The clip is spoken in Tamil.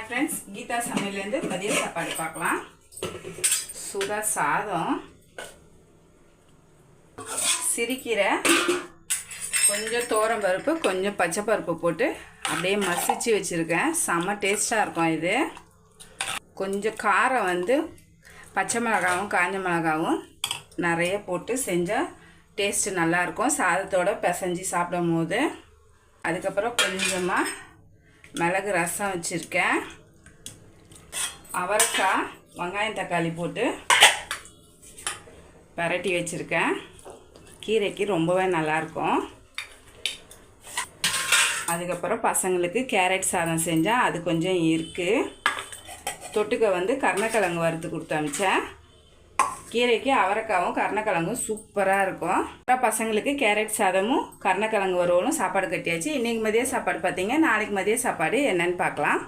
ஹாய் ஃப்ரெண்ட்ஸ், கீதா சமையலேருந்து மதிய சாப்பாடு பார்க்கலாம். சுடா சாதம், சிறுகீரை, கொஞ்சம் பருப்பு, கொஞ்சம் பச்சை பருப்பு போட்டு அப்படியே மசிச்சு வச்சுருக்கேன். செம்ம டேஸ்ட்டாக இருக்கும் இது. கொஞ்சம் காரம் பச்சை மிளகாவும் காஞ்ச மிளகாவும் நிறைய போட்டு செஞ்சால் டேஸ்ட்டு நல்லாயிருக்கும் சாதத்தோடு பிசைஞ்சு சாப்பிடும் போது. அதுக்கப்புறம் கொஞ்சமாக மிளகு ரசம் வச்சுருக்கேன். அவரைக்காய் வெங்காயம் தக்காளி போட்டு பரட்டி வச்சுருக்கேன். கீரைக்கு ரொம்பவே நல்லாயிருக்கும். அதுக்கப்புறம் பசங்களுக்கு கேரட் சாதம் செஞ்சால் அது கொஞ்சம் இருக்குது. தொட்டுக்க கருணக்கிழங்கு வறுத்து கொடுத்து அனுப்பிச்சேன். கீரைக்கு அவரைக்காவும் கருணக்கிழங்கும் சூப்பராக இருக்கும். பசங்களுக்கு கேரட் சாதமும் கருணக்கிழங்கு வறுவலும் சாப்பாடு கட்டியாச்சு. இன்றைக்கி மதிய சாப்பாடு பார்த்தீங்க. நாளைக்கு மதிய சாப்பாடு என்னென்னு பார்க்கலாம்.